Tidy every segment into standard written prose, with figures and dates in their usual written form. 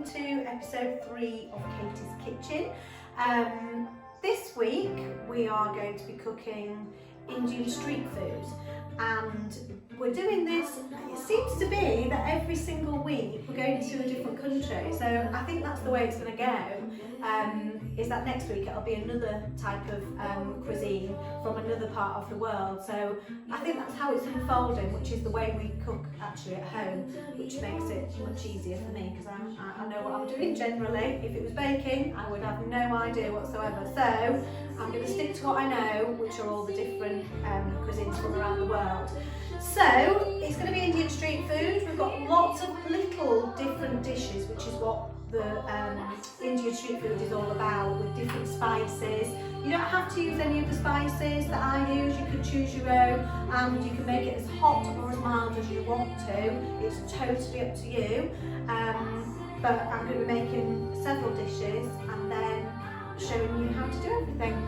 welcome to episode 3 of Katie's Kitchen. This week we are going to be cooking Indian street food, and we're doing this, it seems to be that every single week we're going to a different country, so I think that's the way it's going to go. Is that next week it'll be another type of cuisine from another part of the world, so I think that's how it's unfolding, which is the way we cook actually at home, which makes it much easier for me because I know what I'm doing generally. If it was baking I would have no idea whatsoever, so I'm going to stick to what I know, which are all the different cuisines from around the world. So it's going to be Indian street food. We've got lots of little different dishes, which is what the Indian street food is all about, with different spices. You don't have to use any of the spices that I use, you can choose your own, and you can make it as hot or as mild as you want to. It's totally up to you. But I'm going to be making several dishes and then showing you how to do everything.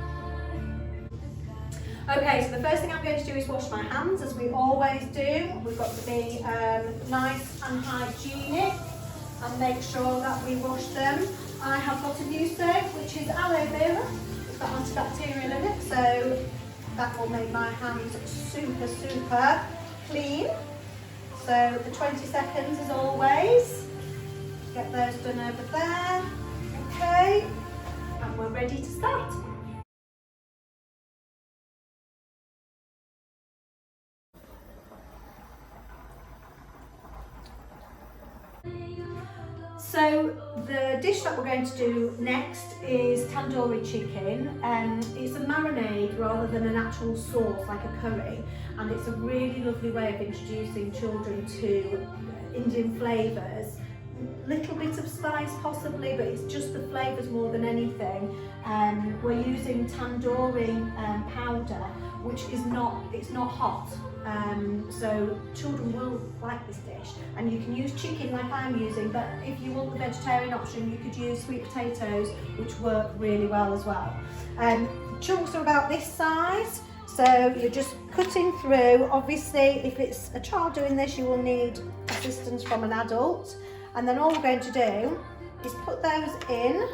Okay, so the first thing I'm going to do is wash my hands, as we always do. We've got to be nice and hygienic and make sure that we wash them. I have got a new soap, which is aloe vera. It's got antibacterial in it, so that will make my hands super clean. So the 20 seconds as always. Get those done over there. Okay, and we're ready to start. So the dish that we're going to do next is tandoori chicken. It's a marinade rather than an actual sauce like a curry, and it's a really lovely way of introducing children to Indian flavours. Little bit of spice possibly, but it's just the flavours more than anything. We're using tandoori powder, which is not hot. So children will like this dish, and you can use chicken like I'm using, but if you want the vegetarian option you could use sweet potatoes, which work really well as well. Chunks are about this size, so you're just cutting through. Obviously if it's a child doing this you will need assistance from an adult, and then all we're going to do is put those in.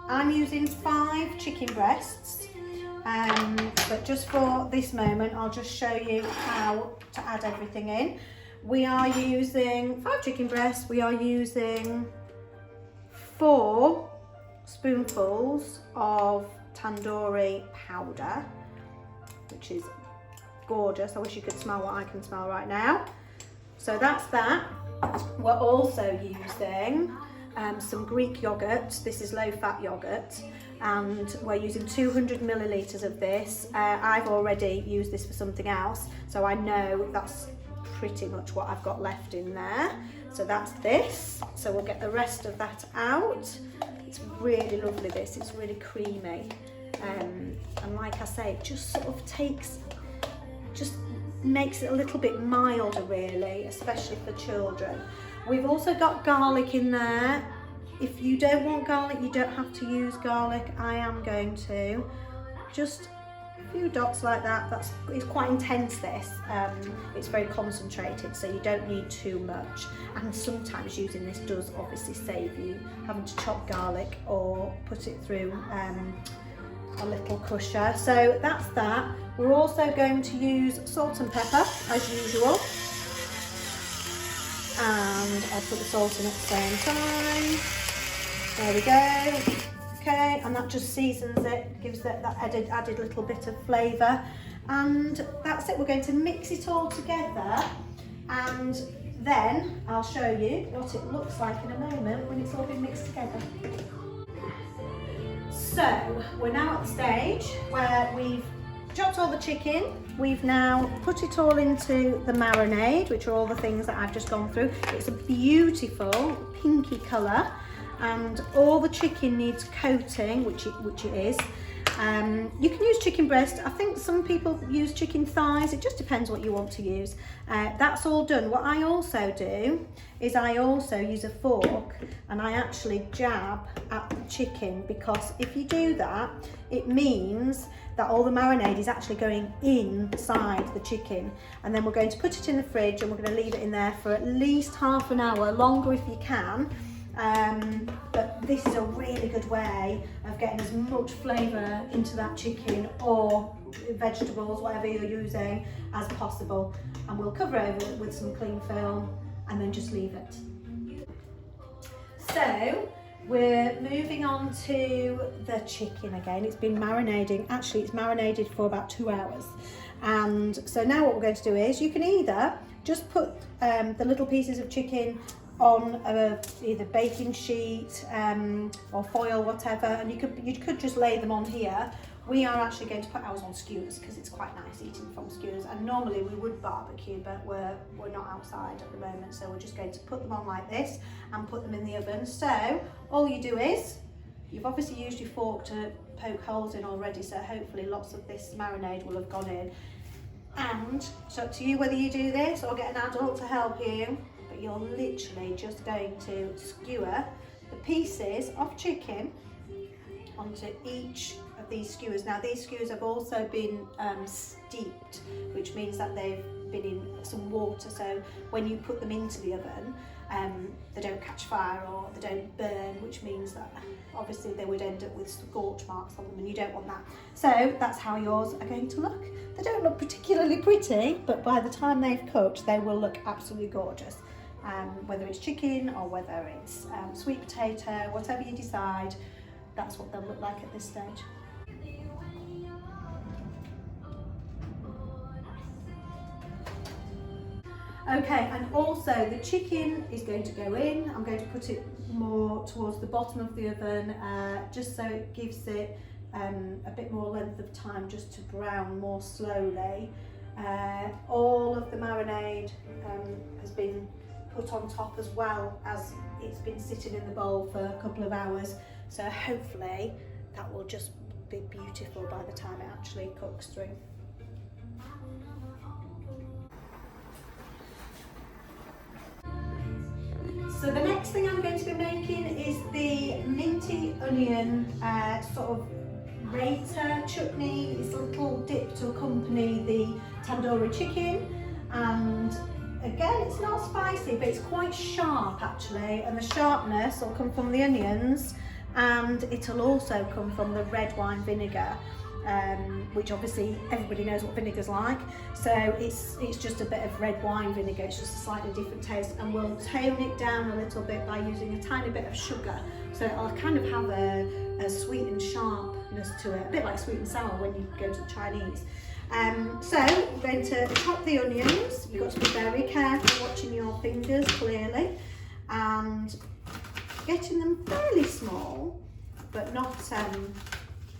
I'm using 5 chicken breasts. But just for this moment I'll just show you how to add everything in. We are using 5 chicken breasts, we are using 4 spoonfuls of tandoori powder, which is gorgeous. I wish you could smell what I can smell right now. So that's that. We're also using some Greek yogurt. This is low-fat yogurt, and we're using 200 millilitres of this. I've already used this for something else, so I know that's pretty much what I've got left in there. So that's this. So we'll get the rest of that out. It's really lovely, this. It's really creamy. And like I say, it just sort of just makes it a little bit milder really, especially for children. We've also got garlic in there. If you don't want garlic, you don't have to use garlic. I am going to. Just a few dots like that. It's quite intense, this. It's very concentrated, so you don't need too much. And sometimes using this does obviously save you having to chop garlic or put it through a little crusher. So that's that. We're also going to use salt and pepper as usual. And I'll put the salt in at the same time. There we go. Okay, and that just seasons it, gives it that added little bit of flavour. And that's it. We're going to mix it all together, and then I'll show you what it looks like in a moment when it's all been mixed together. So we're now at the stage where we've chopped all the chicken. We've now put it all into the marinade, which are all the things that I've just gone through. It's a beautiful pinky colour, and all the chicken needs coating, which it is. You can use chicken breast. I think some people use chicken thighs. It just depends what you want to use. That's all done. What I also do is I also use a fork and I actually jab at the chicken, because if you do that, it means that all the marinade is actually going inside the chicken. And then we're going to put it in the fridge and we're going to leave it in there for at least half an hour, longer if you can. But this is a really good way of getting as much flavour into that chicken or vegetables, whatever you're using, as possible. And we'll cover over it with some cling film and then just leave it. So we're moving on to the chicken again. It's been marinating, actually it's marinated for about 2 hours. And so now what we're going to do is, you can either just put the little pieces of chicken on either baking sheet or foil, whatever, and you could just lay them on here. We are actually going to put ours on skewers because it's quite nice eating from skewers, and normally we would barbecue, but we're not outside at the moment, so we're just going to put them on like this and put them in the oven. So all you do is, you've obviously used your fork to poke holes in already, so hopefully lots of this marinade will have gone in. And it's up to you whether you do this or get an adult to help you, but you're literally just going to skewer the pieces of chicken onto each of these skewers. Now these skewers have also been steeped, which means that they've been in some water, so when you put them into the oven they don't catch fire or they don't burn, which means that obviously they would end up with scorch marks on them, and you don't want that. So that's how yours are going to look. They don't look particularly pretty, but by the time they've cooked they will look absolutely gorgeous. Whether it's chicken or whether it's sweet potato, whatever you decide, that's what they'll look like at this stage. Okay, and also the chicken is going to go in. I'm going to put it more towards the bottom of the oven, just so it gives it a bit more length of time just to brown more slowly. All of the marinade has been put on top as well as it's been sitting in the bowl for a couple of hours, so hopefully that will just be beautiful by the time it actually cooks through. So the next thing I'm going to be making is the minty onion sort of raita chutney. It's a little dip to accompany the tandoori chicken, and again it's not spicy but it's quite sharp actually, and the sharpness will come from the onions, and it'll also come from the red wine vinegar, which obviously everybody knows what vinegar's like, so it's just a bit of red wine vinegar. It's just a slightly different taste, and we'll tone it down a little bit by using a tiny bit of sugar, so it'll kind of have a sweet and sharpness to it, a bit like sweet and sour when you go to the Chinese. So we're going to chop the onions. You've got to be very careful watching your fingers clearly and getting them fairly small, but not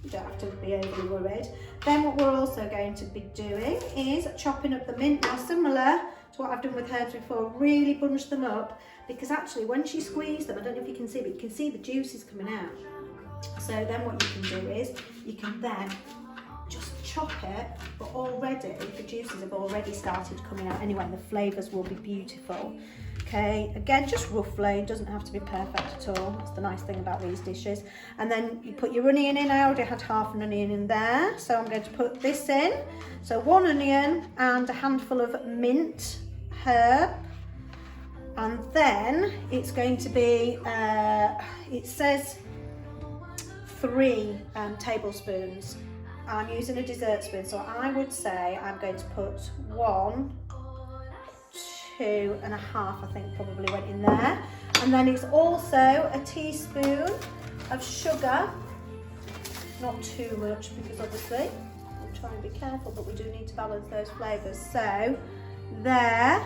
you don't have to be overly worried. Then what we're also going to be doing is chopping up the mint. Now similar to what I've done with herbs before, really bunch them up, because actually once you squeeze them, I don't know if you can see, but you can see the juices coming out. So then what you can do is you can then just chop it, but already the juices have already started coming out anyway, and the flavours will be beautiful. Okay, again, just roughly, it doesn't have to be perfect at all. That's the nice thing about these dishes. And then you put your onion in. I already had half an onion in there, so I'm going to put this in. So 1 onion and a handful of mint herb. And then it's going to be, it says 3 tablespoons. I'm using a dessert spoon, so I would say I'm going to put 1, 2 and a half, I think probably went in there. And then it's also a teaspoon of sugar, not too much because obviously I'm trying to be careful, but we do need to balance those flavours. So there,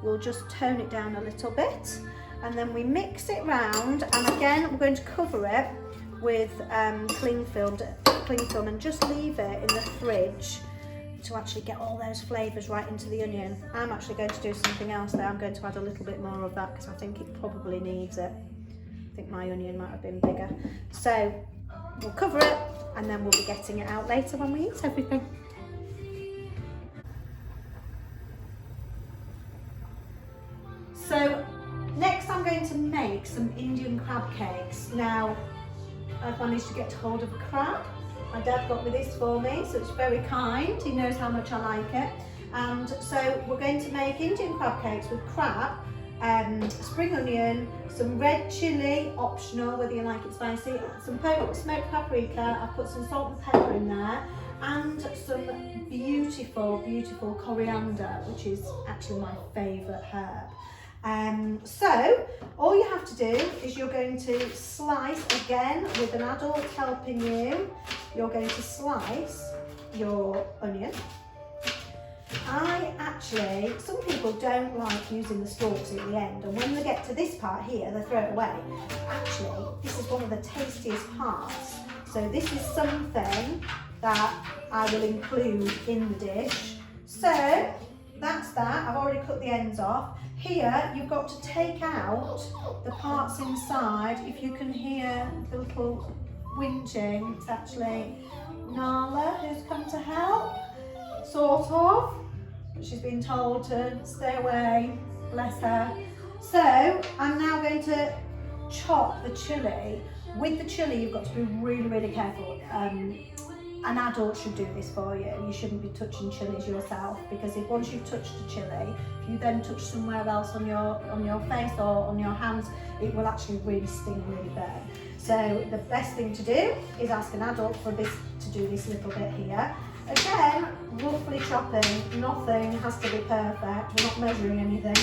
we'll just tone it down a little bit, and then we mix it round, and again we're going to cover it with cling film and just leave it in the fridge to actually get all those flavours right into the onion. I'm actually going to do something else there. I'm going to add a little bit more of that because I think it probably needs it. I think my onion might have been bigger. So we'll cover it and then we'll be getting it out later when we eat everything. So next I'm going to make some Indian crab cakes. Now I've managed to get hold of a crab. My dad got me this for me, so it's very kind. He knows how much I like it. And so we're going to make Indian crab cakes with crab, spring onion, some red chilli, optional whether you like it spicy, some smoked paprika, I've put some salt and pepper in there, and some beautiful, beautiful coriander, which is actually my favourite herb. So all you have to do is you're going to slice, again with an adult helping you, you're going to slice your onion. Some people don't like using the stalks at the end, and when they get to this part here, they throw it away. Actually, this is one of the tastiest parts. So this is something that I will include in the dish. So that's that, I've already cut the ends off. Here, you've got to take out the parts inside. If you can hear the little whinging, it's actually Nala who's come to help, sort of. She's been told to stay away, bless her. So I'm now going to chop the chilli. With the chilli, you've got to be really, really careful. An adult should do this for you. You shouldn't be touching chilies yourself, because if once you've touched the chilli, if you then touch somewhere else on your face or on your hands, it will actually really sting, really burn. So the best thing to do is ask an adult for this, to do this little bit here. Again, roughly chopping, nothing has to be perfect, we're not measuring anything,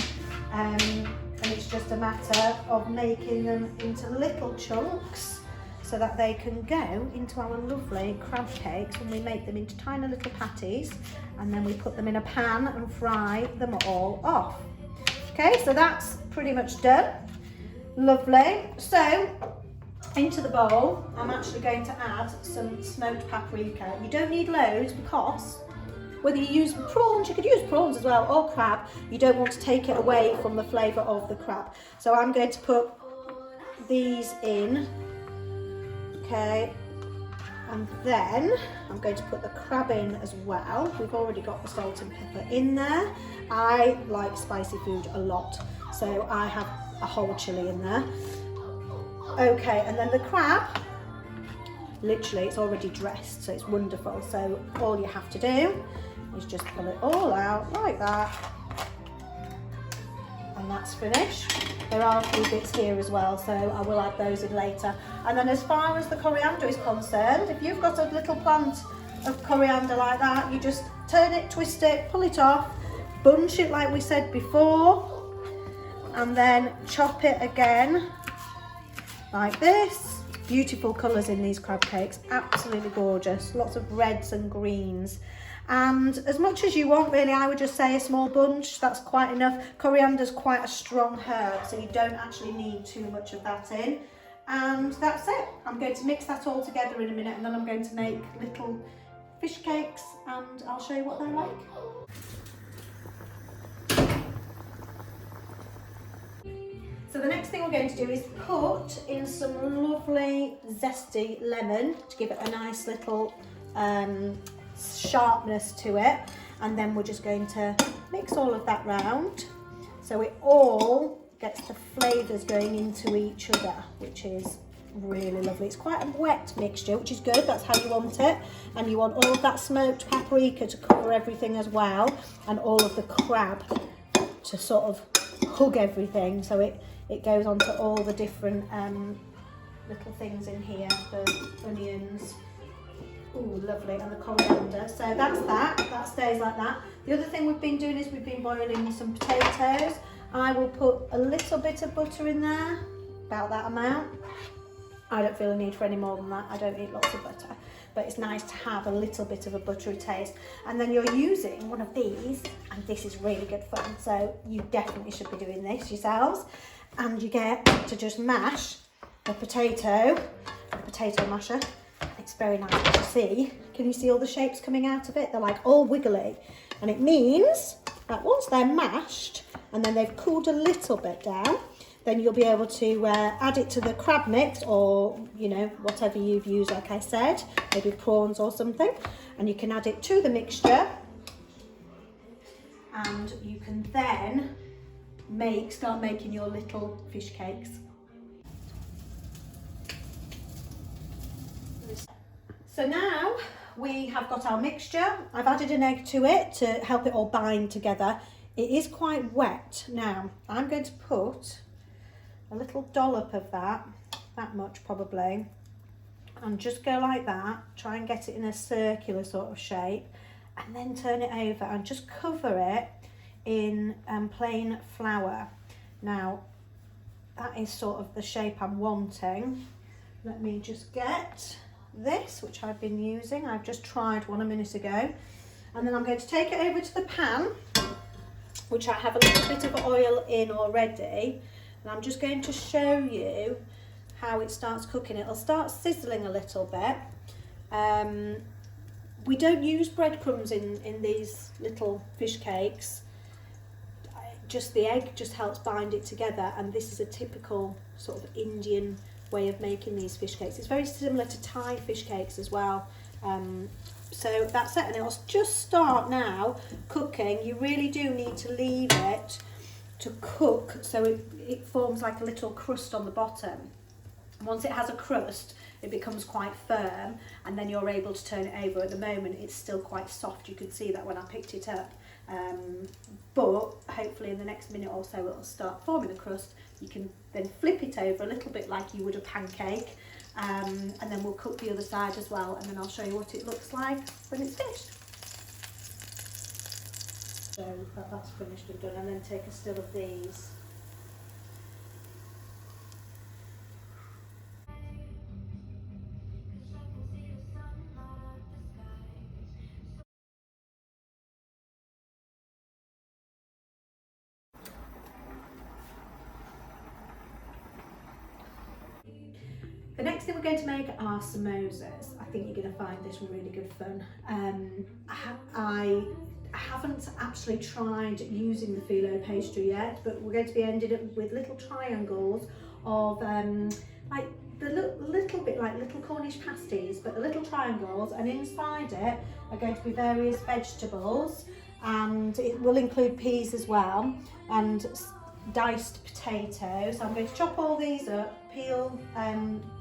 and it's just a matter of making them into little chunks so that they can go into our lovely crab cakes, and we make them into tiny little patties, and then we put them in a pan and fry them all off. Okay, so that's pretty much done. Lovely. So into the bowl, I'm actually going to add some smoked paprika. You don't need loads, because whether you use prawns, you could use prawns as well, or crab, you don't want to take it away from the flavour of the crab. So I'm going to put these in, okay, and then I'm going to put the crab in as well. We've already got the salt and pepper in there. I like spicy food a lot, so I have a whole chilli in there. Okay, and then the crab, literally it's already dressed, so it's wonderful. So all you have to do is just pull it all out like that, and that's finished. There are a few bits here as well, so I will add those in later. And then as far as the coriander is concerned, if you've got a little plant of coriander like that, you just turn it, twist it, pull it off, bunch it like we said before, and then chop it again like this. Beautiful colours in these crab cakes, absolutely gorgeous, lots of reds and greens. And as much as you want, really, I would just say a small bunch, that's quite enough. Coriander's quite a strong herb, so you don't actually need too much of that in. And that's it. I'm going to mix that all together in a minute, and then I'm going to make little fish cakes, and I'll show you what they're like. So the next thing we're going to do is put in some lovely zesty lemon to give it a nice little sharpness to it, and then we're just going to mix all of that round so it all gets the flavours going into each other, which is really lovely. It's quite a wet mixture, which is good, that's how you want it, and you want all of that smoked paprika to cover everything as well, and all of the crab to sort of hug everything, so it goes onto all the different little things in here, the onions, ooh, lovely, and the coriander. So that's that stays like that. The other thing we've been doing is we've been boiling some potatoes. I will put a little bit of butter in there, about that amount. I don't feel a need for any more than that. I don't eat lots of butter, but it's nice to have a little bit of a buttery taste. And then you're using one of these, and this is really good fun, so you definitely should be doing this yourselves. And you get to just mash the potato masher. It's very nice to see. Can you see all the shapes coming out of it? They're like all wiggly, and it means that once they're mashed and then they've cooled a little bit down, then you'll be able to add it to the crab mix, or you know, whatever you've used, like I said, maybe prawns or something, and you can add it to the mixture, and you can then start making your little fish cakes. So now we have got our mixture. I've added an egg to it to help it all bind together. It is quite wet. Now, I'm going to put a little dollop of that much probably, and just go like that, try and get it in a circular sort of shape, and then turn it over and just cover it in plain flour. Now, that is sort of the shape I'm wanting. Let me just get this, which I've been using. I've just tried one a minute ago. And then I'm going to take it over to the pan, which I have a little bit of oil in already. And I'm just going to show you how it starts cooking. It'll start sizzling a little bit. We don't use breadcrumbs in these little fish cakes. Just the egg just helps bind it together, and this is a typical sort of Indian way of making these fish cakes. It's very similar to Thai fish cakes as well. So that's it, and it'll just start now cooking. You really do need to leave it to cook so it forms like a little crust on the bottom. Once it has a crust, it becomes quite firm, and then you're able to turn it over. At the moment, it's still quite soft. You can see that when I picked it up. But hopefully in the next minute or so, it'll start forming a crust. You can then flip it over a little bit like you would a pancake, and then we'll cook the other side as well, and then I'll show you what it looks like when it's finished. So that's finished and done, and then take a still of these. The next thing we're going to make are samosas. I think you're going to find this really good fun. I haven't actually tried using the phyllo pastry yet, but we're going to be ending up with little triangles of like the little bit like little Cornish pasties, but the little triangles, and inside it are going to be various vegetables, and it will include peas as well, and diced potatoes. So I'm going to chop all these up, peel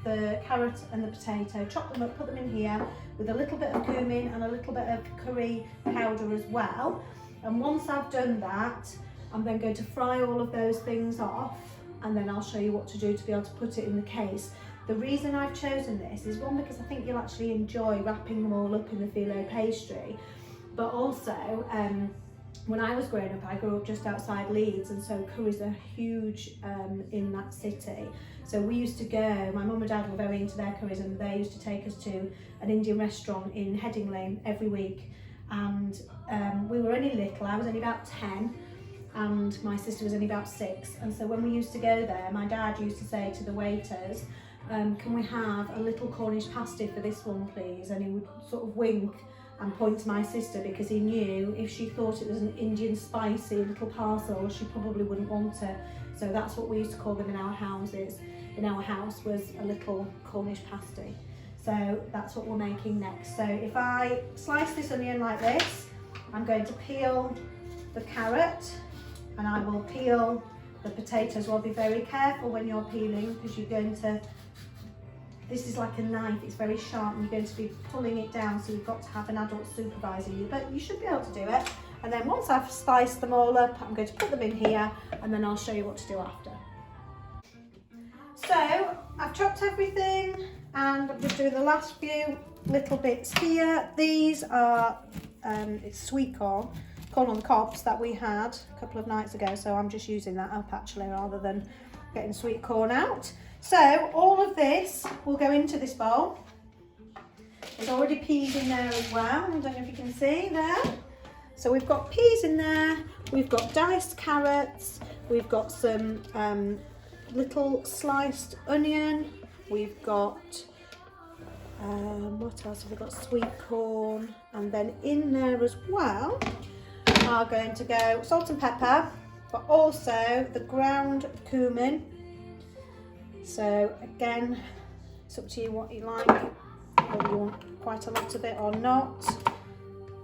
the carrot and the potato, chop them up, put them in here with a little bit of cumin and a little bit of curry powder as well. And once I've done that, I'm then going to fry all of those things off, and then I'll show you what to do to be able to put it in the case. The reason I've chosen this is, one, because I think you'll actually enjoy wrapping them all up in the phyllo pastry, but also when I was growing up, I grew up just outside Leeds, and so curries are huge in that city. So we used to go, my mum and dad were very into their curries, and they used to take us to an Indian restaurant in Headingley every week. And we were only little, I was only about 10, and my sister was only about 6. And so when we used to go there, my dad used to say to the waiters, can we have a little Cornish pasty for this one, please? And he would sort of wink and point to my sister, because he knew if she thought it was an Indian spicy little parcel, she probably wouldn't want it. So that's what we used to call them in our houses. In our house was a little Cornish pasty. So that's what we're making next. So if I slice this onion like this, I'm going to peel the carrot, and I will peel the potatoes. Well, be very careful when you're peeling, because you're going to, this is like a knife, it's very sharp, and you're going to be pulling it down, so you've got to have an adult supervising you, but you should be able to do it. And then once I've spiced them all up, I'm going to put them in here, and then I'll show you what to do after. So I've chopped everything, and I'm just doing the last few little bits here. These are it's sweet corn on the cobs that we had a couple of nights ago, so I'm just using that up actually rather than getting sweet corn out. So all of this will go into this bowl. There's already peas in there as well. I don't know if you can see there. So we've got peas in there, we've got diced carrots, we've got some little sliced onion, we've got, what else have we got? Sweet corn, and then in there as well are going to go salt and pepper, but also the ground cumin. So again, it's up to you what you like, whether you want quite a lot of it or not.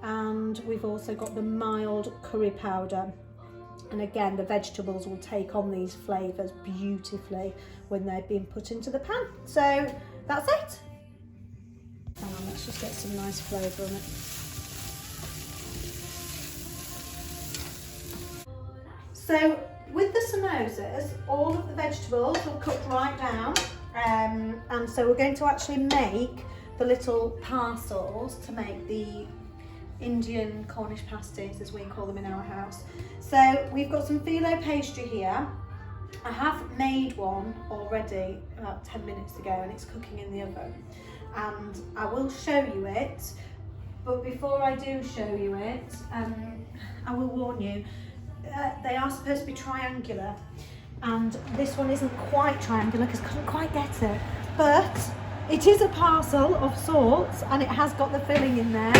And we've also got the mild curry powder. And again, the vegetables will take on these flavours beautifully when they're being put into the pan. So that's it. Hang on, let's just get some nice flavour on it. So with the samosas, all of the vegetables are cooked right down, and so we're going to actually make the little parcels to make the Indian Cornish pasties, as we call them in our house. So we've got some phyllo pastry here. I have made one already about 10 minutes ago, and it's cooking in the oven, and I will show you it. But before I do show you it, I will warn you, they are supposed to be triangular, and this one isn't quite triangular because I couldn't quite get it, but it is a parcel of sorts, and it has got the filling in there,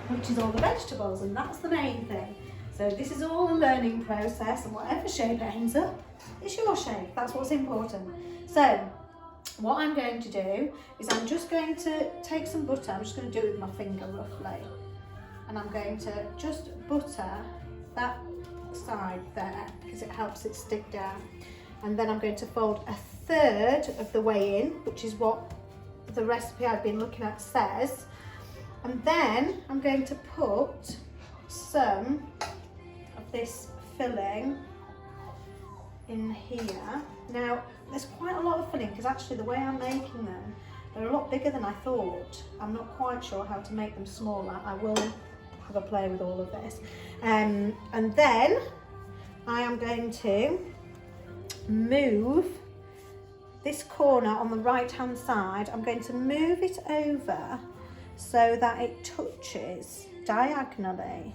which is all the vegetables, and that's the main thing. So this is all a learning process, and whatever shape it ends up, it's your shape. That's what's important. So what I'm going to do is I'm just going to take some butter. I'm just going to do it with my finger roughly, and I'm going to just butter that side there because it helps it stick down. And then I'm going to fold a third of the way in, which is what the recipe I've been looking at says. And then I'm going to put some of this filling in here. Now there's quite a lot of filling because actually the way I'm making them, they're a lot bigger than I thought. I'm not quite sure how to make them smaller. I will have a play with all of this. And then I am going to move this corner on the right hand side. I'm going to move it over so that it touches diagonally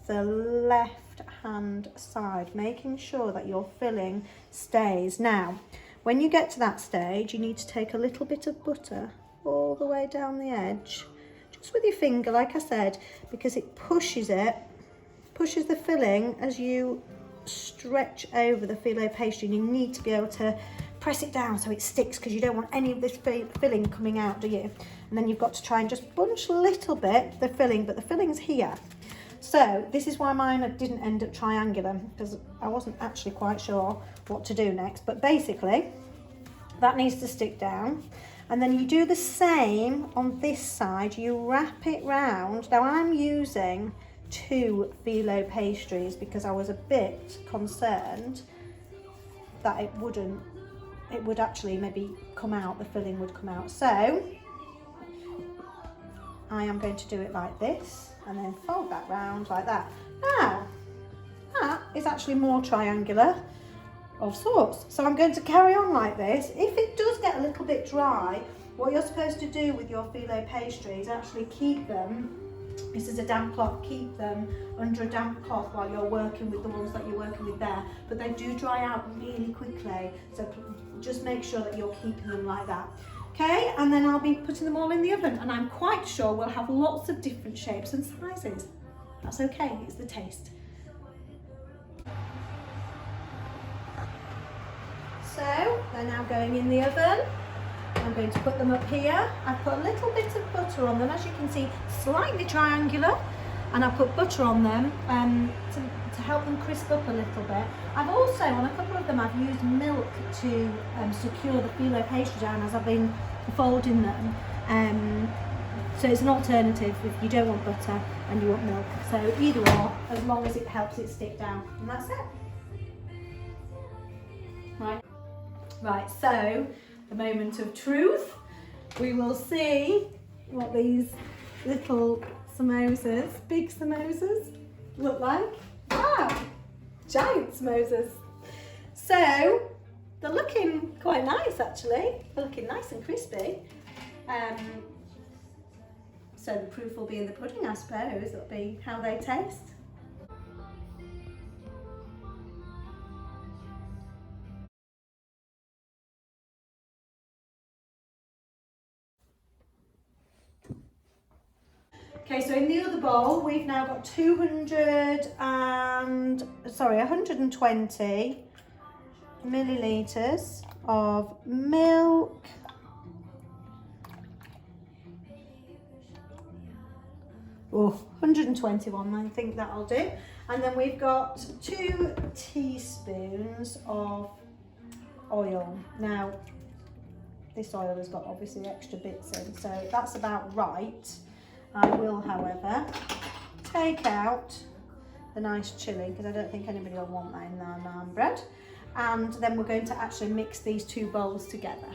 the left hand side, making sure that your filling stays. Now, when you get to that stage, you need to take a little bit of butter all the way down the edge, just with your finger, like I said, because it pushes the filling as you stretch over the phyllo pastry, and you need to be able to press it down so it sticks, because you don't want any of this filling coming out, do you? And then you've got to try and just bunch a little bit the filling, but the filling's here. So this is why mine didn't end up triangular, because I wasn't actually quite sure what to do next. But basically, that needs to stick down. And then you do the same on this side. You wrap it round. Now I'm using 2 phyllo pastries because I was a bit concerned that it would actually maybe come out, the filling would come out. So I am going to do it like this and then fold that round like that. Now, that is actually more triangular of sorts. So I'm going to carry on like this. If it does get a little bit dry, what you're supposed to do with your phyllo pastries, actually keep them, this is a damp cloth, keep them under a damp cloth while you're working with the ones that you're working with there. But they do dry out really quickly, so just make sure that you're keeping them like that. Okay, and then I'll be putting them all in the oven, and I'm quite sure we'll have lots of different shapes and sizes. That's okay, it's the taste. So they're now going in the oven. I'm going to put them up here. I've put a little bit of butter on them, as you can see, slightly triangular, and I've put butter on them to help them crisp up a little bit. I've also, on a couple of them, I've used milk to secure the phyllo pastry down as I've been folding them. So it's an alternative if you don't want butter and you want milk. So either or, as long as it helps it stick down, and that's it. Right, so the moment of truth. We will see what these little samosas, big samosas, look like. Wow, giant samosas. So they're looking quite nice actually. They're looking nice and crispy. So the proof will be in the pudding, I suppose. It'll be how they taste. Okay, so in the other bowl, we've now got 120 millilitres of milk. Oh, 121, I think that'll do. And then we've got 2 teaspoons of oil. Now, this oil has got obviously extra bits in, so that's about right. I will, however, take out the nice chilli, because I don't think anybody will want that in their naan bread. And then we're going to actually mix these two bowls together.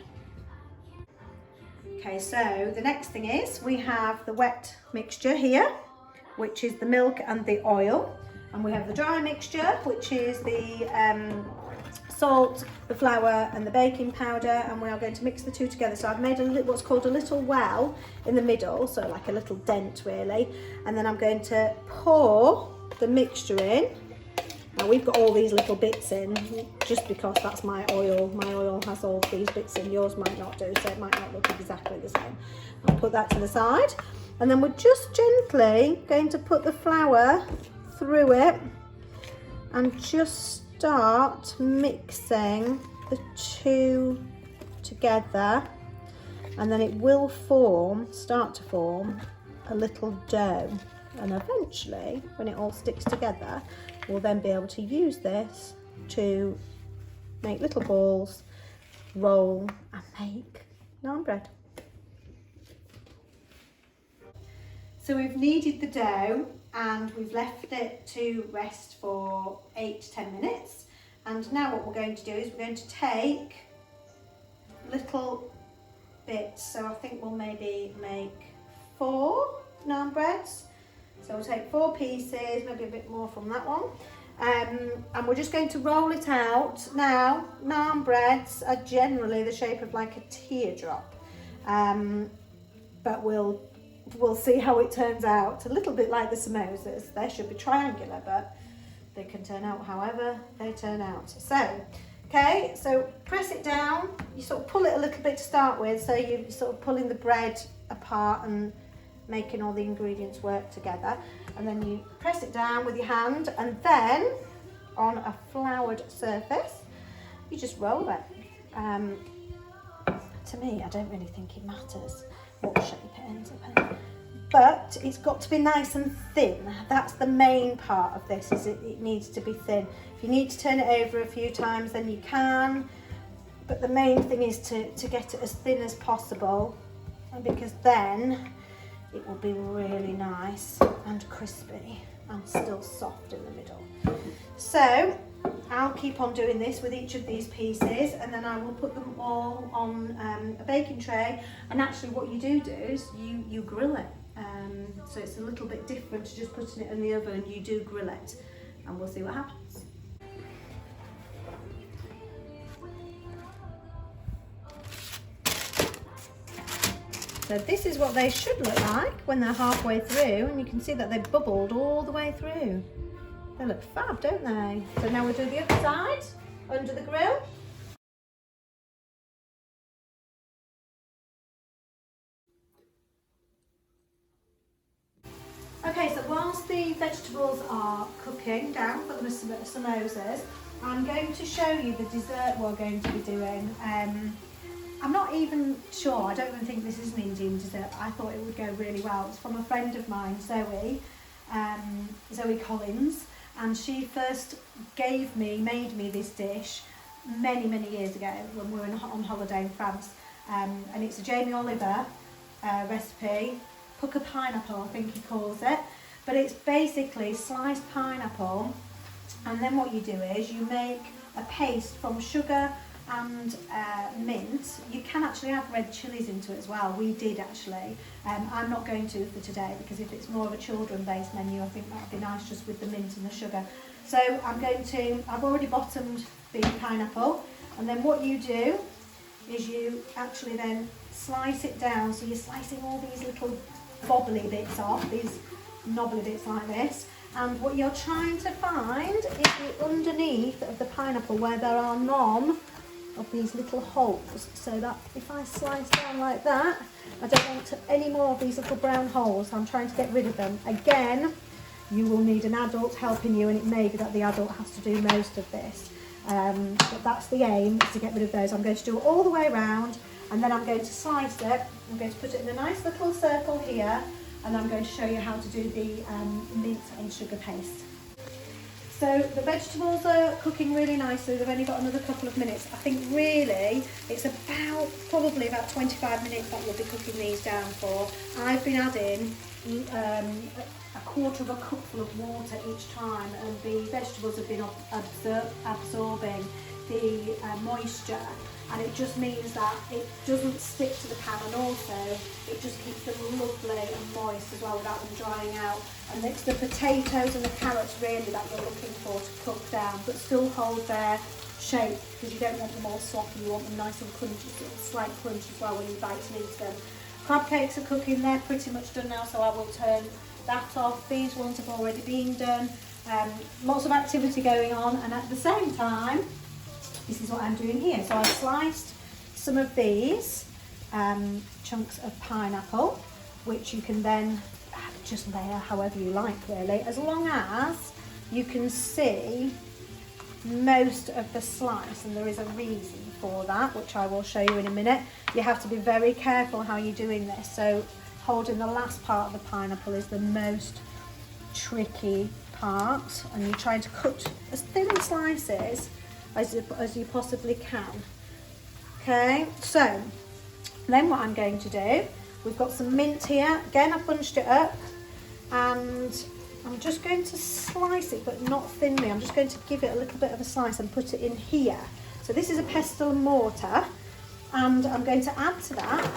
Okay, so the next thing is we have the wet mixture here, which is the milk and the oil. And we have the dry mixture, which is the salt, the flour and the baking powder, and we are going to mix the two together. So I've made what's called a little well in the middle, so like a little dent really, and then I'm going to pour the mixture in. Now we've got all these little bits in just because that's my oil. My oil has all these bits in, yours might not do, so it might not look exactly the same. I'll put that to the side, and then we're just gently going to put the flour through it and just start mixing the two together, and then it will start to form a little dough, and eventually when it all sticks together we'll then be able to use this to make little balls, roll and make naan bread. So we've kneaded the dough and we've left it to rest for 8 to 10 minutes. And now what we're going to do is we're going to take little bits. So I think we'll maybe make 4 naan breads. So we'll take 4 pieces, maybe a bit more from that one. And we're just going to roll it out. Now, naan breads are generally the shape of like a teardrop. But we'll see how it turns out. A little bit like the samosas. They should be triangular, but they can turn out however they turn out. So, okay, so press it down. You sort of pull it a little bit to start with, so you're sort of pulling the bread apart and making all the ingredients work together. And then you press it down with your hand, and then on a floured surface, you just roll it. To me, I don't really think it matters what shape it ends up in, but it's got to be nice and thin. That's the main part of this, is it needs to be thin. If you need to turn it over a few times, then you can, but the main thing is to get it as thin as possible, because then it will be really nice and crispy and still soft in the middle. So I'll keep on doing this with each of these pieces, and then I will put them all on a baking tray. And actually what you do is you grill it. So it's a little bit different to just putting it in the oven. You do grill it, and we'll see what happens. So this is what they should look like when they're halfway through, and you can see that they've bubbled all the way through. They look fab, don't they? So now we'll do the other side, under the grill. Okay, so whilst the vegetables are cooking down for the samosas, I'm going to show you the dessert we're going to be doing. I'm not even sure, I don't even think this is an Indian dessert, but I thought it would go really well. It's from a friend of mine, Zoe Collins, and she first made me this dish many years ago when we were on holiday in France. And it's a Jamie Oliver recipe, pucker pineapple I think he calls it, but it's basically sliced pineapple, and then what you do is you make a paste from sugar and mint. You can actually add red chilies into it as well. We did actually. I'm not going to for today, because if it's more of a children-based menu, I think that would be nice just with the mint and the sugar. So I've already bottomed the pineapple, and then what you do is you actually then slice it down. So you're slicing all these little bobbly bits off, these knobbly bits like this. And what you're trying to find is the underneath of the pineapple where there are none of these little holes, so that if I slice down like that, I don't want any more of these little brown holes, so I'm trying to get rid of them. Again, you will need an adult helping you, and it may be that the adult has to do most of this, but that's the aim, is to get rid of those. I'm going to do it all the way around, and then I'm going to slice it. I'm going to put it in a nice little circle here, and I'm going to show you how to do the mint and sugar paste. So the vegetables are cooking really nicely. They've only got another couple of minutes. I think really it's probably about 25 minutes that we'll be cooking these down for. I've been adding a 1/4 of a cupful of water each time, and the vegetables have been absorbing the moisture, and it just means that it doesn't stick to the pan, and also it just keeps them lovely and moist as well without them drying out. And it's the potatoes and the carrots really that you're looking for to cook down, but still hold their shape, because you don't want them all sloppy, you want them nice and crunchy, so a slight crunch as well when you bite into them. Crab cakes are cooking, they're pretty much done now, so I will turn that off. These ones have already been done. Lots of activity going on, and at the same time, this is what I'm doing here. So I've sliced some of these chunks of pineapple, which you can then just layer however you like really, as long as you can see most of the slice, and there is a reason for that, which I will show you in a minute. You have to be very careful how you're doing this, so holding the last part of the pineapple is the most tricky part, and you're trying to cut as thin slices as you possibly can. Okay, so then what I'm going to do, we've got some mint here. Again, I've bunched it up, and I'm just going to slice it, but not thinly. I'm just going to give it a little bit of a slice and put it in here. So this is a pestle and mortar, and I'm going to add to that,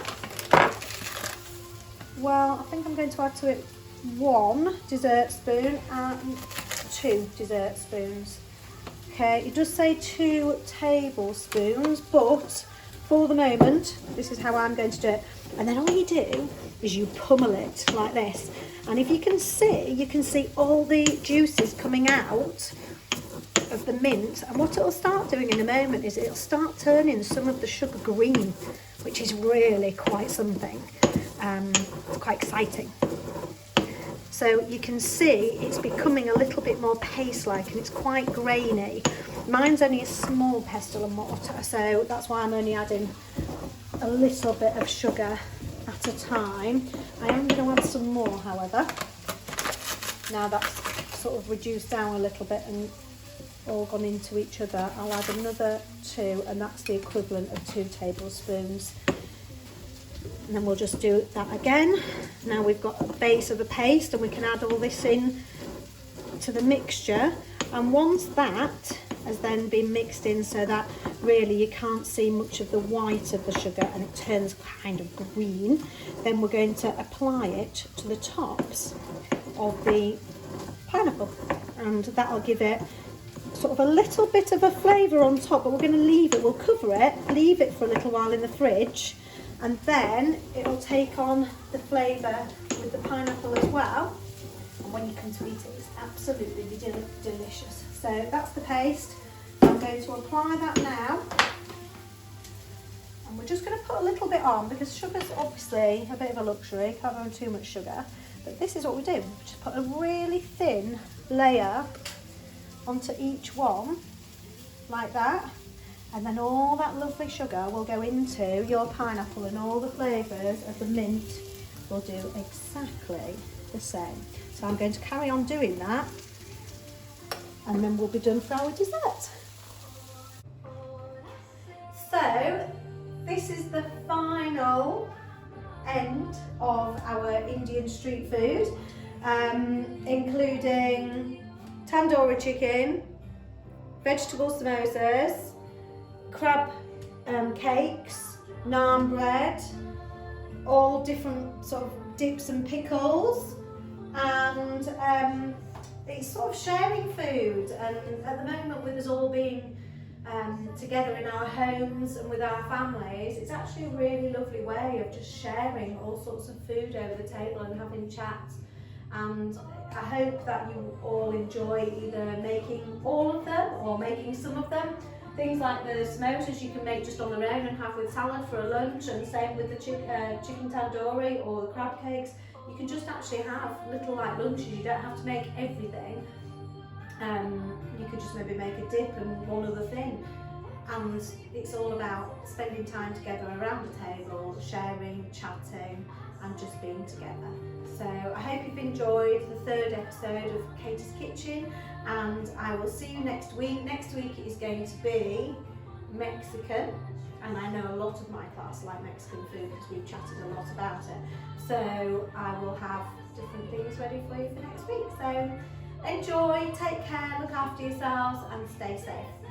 well, I think I'm going to add to it 1 dessert spoon and 2 dessert spoons. Okay, it does say 2 tablespoons, but for the moment, this is how I'm going to do it. And then all you do is you pummel it like this. And if you can see all the juices coming out of the mint. And what it'll start doing in a moment is it'll start turning some of the sugar green, which is really quite something. It's quite exciting. So you can see it's becoming a little bit more paste-like, and it's quite grainy. Mine's only a small pestle and mortar, so that's why I'm only adding a little bit of sugar at a time. I am going to add some more, however. Now that's sort of reduced down a little bit and all gone into each other, I'll add another 2, and that's the equivalent of 2 tablespoons. And then we'll just do that again. Now we've got a base of a paste, and we can add all this in to the mixture. And once that has then been mixed in so that really you can't see much of the white of the sugar and it turns kind of green, then we're going to apply it to the tops of the pineapple, and that'll give it sort of a little bit of a flavour on top. But we're going to leave it, we'll cover it, leave it for a little while in the fridge, and then it'll take on the flavour with the pineapple as well, and when you come to eat it, it's absolutely delicious. So that's the paste. I'm going to apply that now, and we're just going to put a little bit on, because sugar's obviously a bit of a luxury, can't have too much sugar, but this is what we do. We just put a really thin layer onto each one, like that. And then all that lovely sugar will go into your pineapple, and all the flavours of the mint will do exactly the same. So I'm going to carry on doing that, and then we'll be done for our dessert. So this is the final end of our Indian street food, including tandoori chicken, vegetable samosas, crab cakes, naan bread, all different sort of dips and pickles, and it's sort of sharing food. And at the moment, with us all being together in our homes and with our families, it's actually a really lovely way of just sharing all sorts of food over the table and having chats. And I hope that you all enjoy either making all of them or making some of them. Things like the samosas you can make just on their own and have with salad for a lunch, and same with the chicken tandoori or the crab cakes. You can just actually have little like lunches. You don't have to make everything. You could just maybe make a dip and one other thing. And it's all about spending time together around a table, sharing, chatting, and just being together. So I hope you've enjoyed the 3rd episode of Katie's Kitchen, and I will see you next week. Next week is going to be Mexican, and I know a lot of my class like Mexican food because we've chatted a lot about it. So I will have different things ready for you for next week. So enjoy, take care, look after yourselves and stay safe.